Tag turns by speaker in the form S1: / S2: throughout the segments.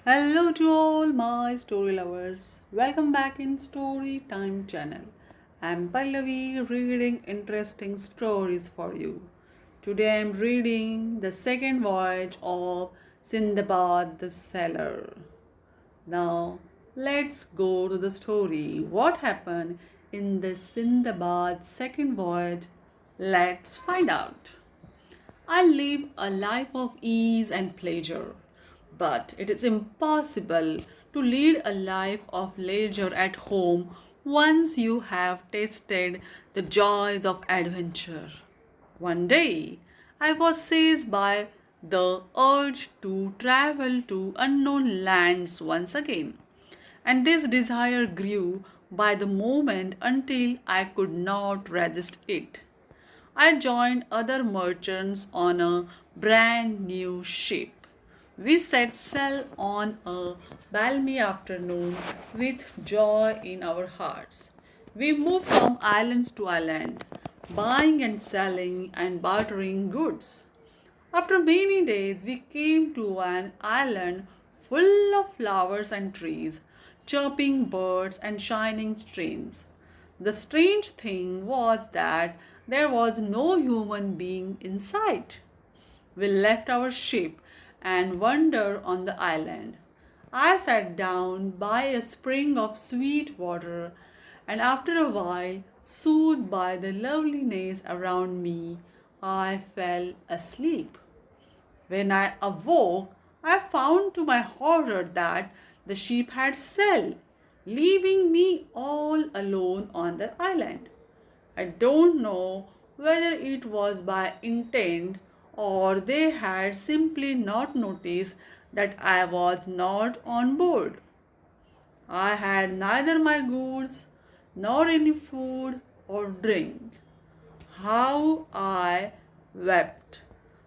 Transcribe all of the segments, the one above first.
S1: Hello to all my story lovers. Welcome back in Story Time channel. I'm Pallavi reading interesting stories for you. Today I'm reading the second voyage of Sindbad the Sailor. Now let's go to the story. What happened in the Sindbad second voyage? Let's find out. I live a life of ease and pleasure, but it is impossible to lead a life of leisure at home once you have tasted the joys of adventure. One day, I was seized by the urge to travel to unknown lands once again, and this desire grew by the moment until I could not resist it. I joined other merchants on a brand new ship. We set sail on a balmy afternoon with joy in our hearts. We moved from islands to island, buying and selling and bartering goods. After many days, we came to an island full of flowers and trees, chirping birds and shining streams. The strange thing was that there was no human being in sight. We left our ship and wandered on the island. I sat down by a spring of sweet water, and after a while, soothed by the loveliness around me, I fell asleep. When I awoke, I found to my horror that the ship had sailed, leaving me all alone on the island. I don't know whether it was by intent or they had simply not noticed that I was not on board. I had neither my goods nor any food or drink. How I wept!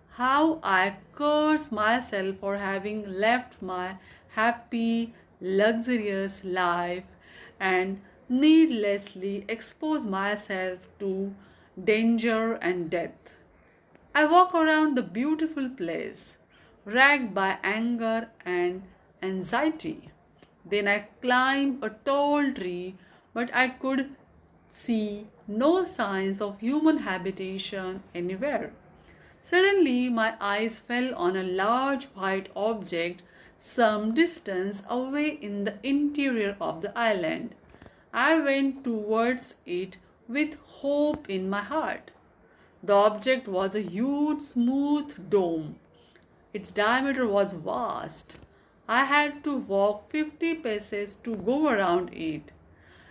S1: How I cursed myself for having left my happy, luxurious life and needlessly exposed myself to danger and death. I walked around the beautiful place, racked by anger and anxiety. Then I climbed a tall tree, but I could see no signs of human habitation anywhere. Suddenly, my eyes fell on a large white object some distance away in the interior of the island. I went towards it with hope in my heart. The object was a huge, smooth dome. Its diameter was vast. I had to walk 50 paces to go around it.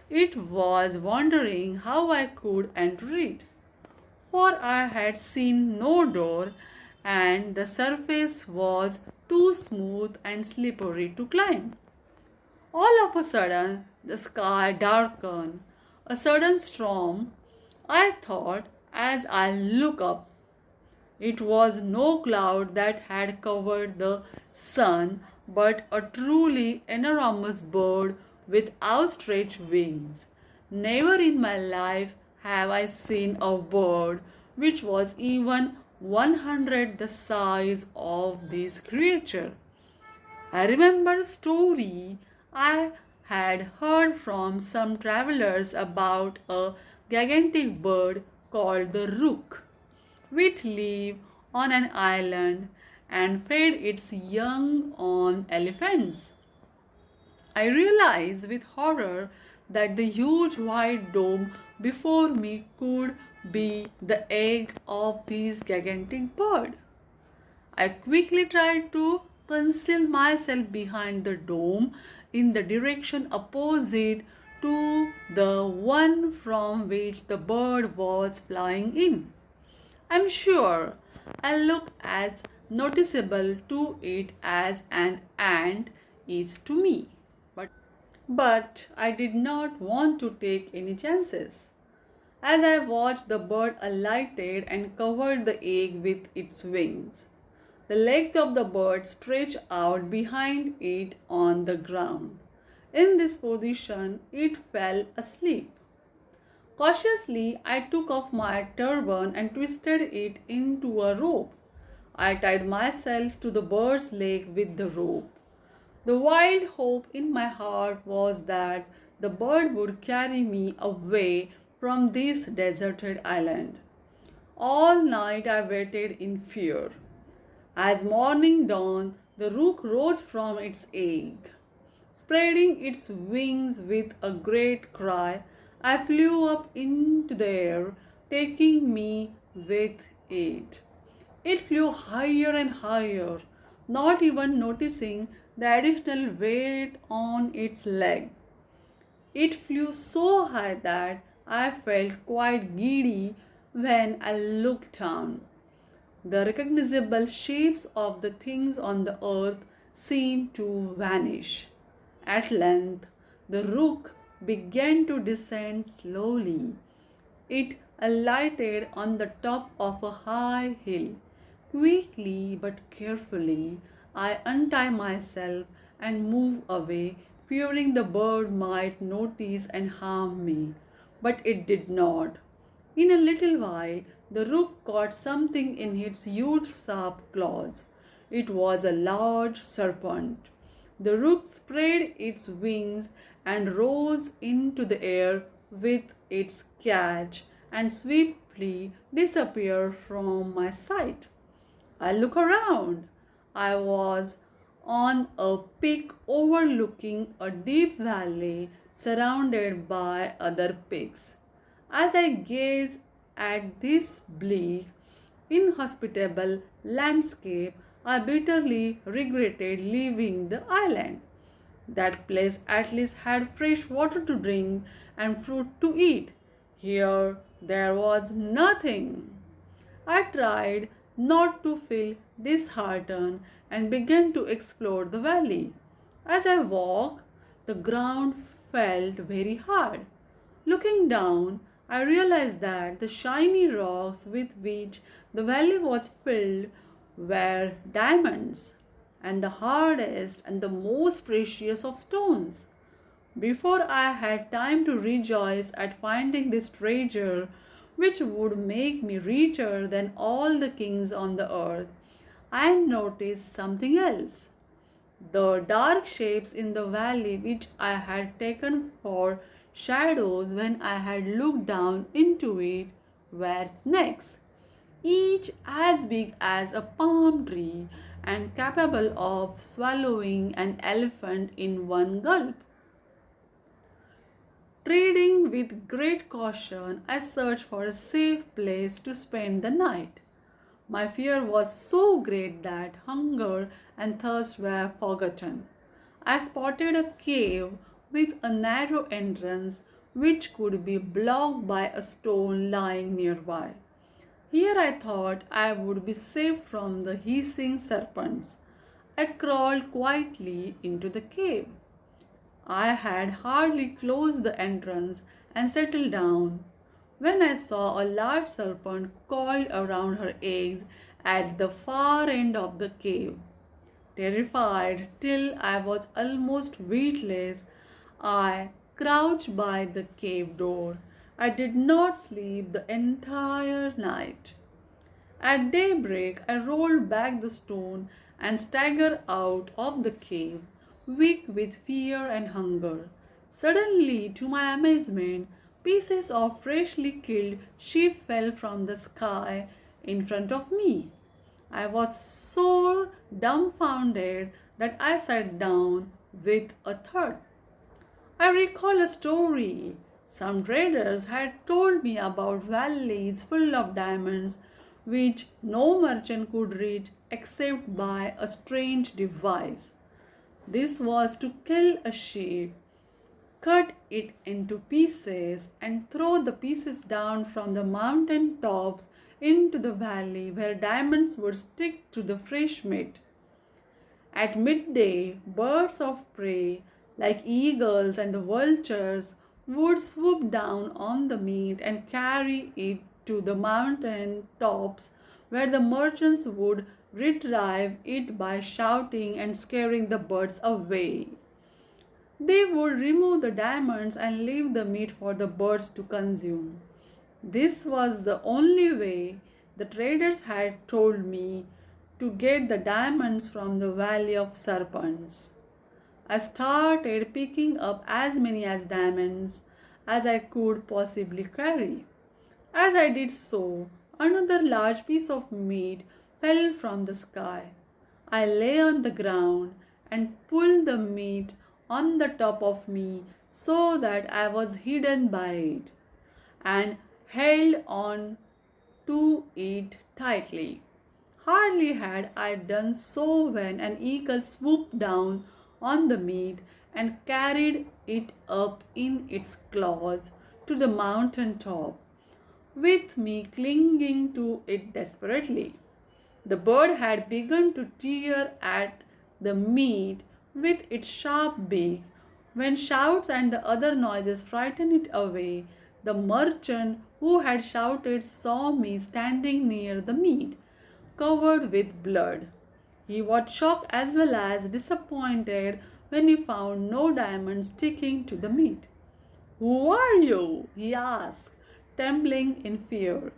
S1: It was wondering how I could enter it, for I had seen no door and the surface was too smooth and slippery to climb. All of a sudden, the sky darkened. A sudden storm, I thought, as I looked up. It was no cloud that had covered the sun, but a truly enormous bird with outstretched wings. Never in my life have I seen a bird which was even 100 the size of this creature. I remember a story I had heard from some travelers about a gigantic bird called the rook, which lived on an island and fed its young on elephants. I realized with horror that the huge white dome before me could be the egg of this gigantic bird. I quickly tried to conceal myself behind the dome in the direction opposite to the one from which the bird was flying in. I'm sure I look as noticeable to it as an ant is to me. But I did not want to take any chances. As I watched, the bird alighted and covered the egg with its wings. The legs of the bird stretched out behind it on the ground. In this position, it fell asleep. Cautiously, I took off my turban and twisted it into a rope. I tied myself to the bird's leg with the rope. The wild hope in my heart was that the bird would carry me away from this deserted island. All night I waited in fear. As morning dawned, the rook rose from its egg. Spreading its wings with a great cry, I flew up into the air, taking me with it. It flew higher and higher, not even noticing the additional weight on its leg. It flew so high that I felt quite giddy when I looked down. The recognizable shapes of the things on the earth seemed to vanish. At length, the rook began to descend slowly. It alighted on the top of a high hill. Quickly but carefully, I untie myself and move away, fearing the bird might notice and harm me. But it did not. In a little while, the rook caught something in its huge sharp claws. It was a large serpent. The rook spread its wings and rose into the air with its catch and swiftly disappeared from my sight. I looked around. I was on a peak overlooking a deep valley surrounded by other peaks. As I gazed at this bleak, inhospitable landscape, I bitterly regretted leaving the island. That place at least had fresh water to drink and fruit to eat. Here there was nothing. I tried not to feel disheartened and began to explore the valley. As I walked, the ground felt very hard. Looking down, I realized that the shiny rocks with which the valley was filled were diamonds, and the hardest and the most precious of stones. Before I had time to rejoice at finding this treasure, which would make me richer than all the kings on the earth, I noticed something else. The dark shapes in the valley, which I had taken for shadows when I had looked down into it, were snakes, each as big as a palm tree and capable of swallowing an elephant in one gulp. Treading with great caution, I searched for a safe place to spend the night. My fear was so great that hunger and thirst were forgotten. I spotted a cave with a narrow entrance which could be blocked by a stone lying nearby. Here I thought I would be safe from the hissing serpents. I crawled quietly into the cave. I had hardly closed the entrance and settled down when I saw a large serpent coiled around her eggs at the far end of the cave. Terrified till I was almost weightless, I crouched by the cave door. I did not sleep the entire night. At daybreak, I rolled back the stone and staggered out of the cave, weak with fear and hunger. Suddenly, to my amazement, pieces of freshly killed sheep fell from the sky in front of me. I was so dumbfounded that I sat down with a thud. I recall a story. Some traders had told me about valleys full of diamonds which no merchant could reach except by a strange device. This was to kill a sheep, cut it into pieces, and throw the pieces down from the mountain tops into the valley where diamonds would stick to the fresh meat. At midday, birds of prey like eagles and the vultures would swoop down on the meat and carry it to the mountain tops where the merchants would retrieve it by shouting and scaring the birds away. They would remove the diamonds and leave the meat for the birds to consume. This was the only way the traders had told me to get the diamonds from the Valley of Serpents. I started picking up as many as diamonds as I could possibly carry. As I did so, another large piece of meat fell from the sky. I lay on the ground and pulled the meat on the top of me so that I was hidden by it and held on to it tightly. Hardly had I done so when an eagle swooped down on the meat and carried it up in its claws to the mountain top, with me clinging to it desperately. The bird had begun to tear at the meat with its sharp beak. When shouts and the other noises frightened it away, the merchant who had shouted saw me standing near the meat, covered with blood. He was shocked as well as disappointed when he found no diamond sticking to the meat. "Who are you?" he asked, trembling in fear.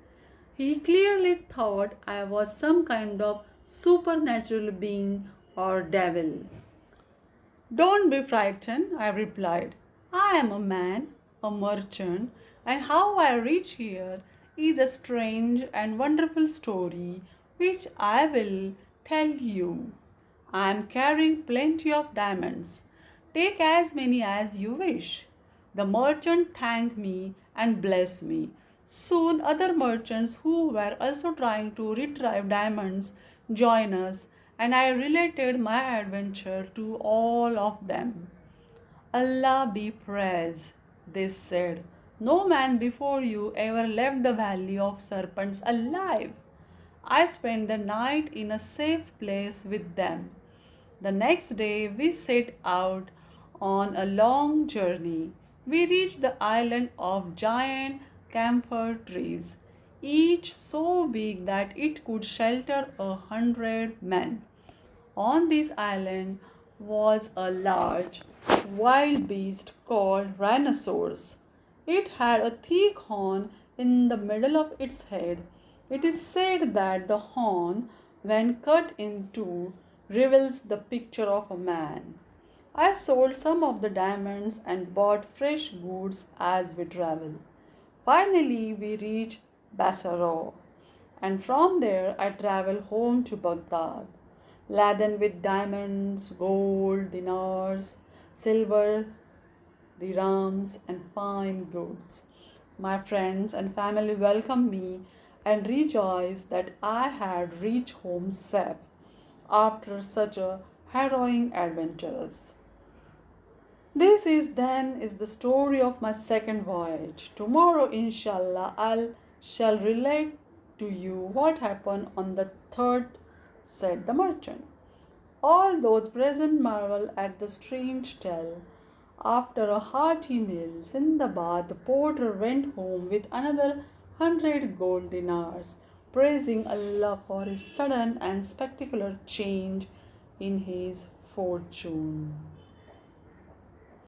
S1: He clearly thought I was some kind of supernatural being or devil. "Don't be frightened," I replied. "I am a man, a merchant, and how I reached here is a strange and wonderful story which I will tell you. I am carrying plenty of diamonds. Take as many as you wish." The merchant thanked me and blessed me. Soon other merchants who were also trying to retrieve diamonds joined us, and I related my adventure to all of them. "Allah be praised," they said. "No man before you ever left the valley of serpents alive." I spent the night in a safe place with them. The next day we set out on a long journey. We reached the island of giant camphor trees, each so big that it could shelter 100 men. On this island was a large wild beast called rhinoceros. It had a thick horn in the middle of its head. It is said that the horn, when cut in two, reveals the picture of a man. I sold some of the diamonds and bought fresh goods as we traveled. Finally, we reached Basra, and from there I traveled home to Baghdad, laden with diamonds, gold, dinars, silver, dirhams, and fine goods. My friends and family welcomed me and rejoiced that I had reached home safe after such a harrowing adventures. This is the story of my second voyage. Tomorrow, inshallah, I shall relate to you what happened on the third, said the merchant. All those present marveled at the strange tale. After a hearty meal, Sindbad the porter went home with another 100 gold dinars, praising Allah for his sudden and spectacular change in his fortune.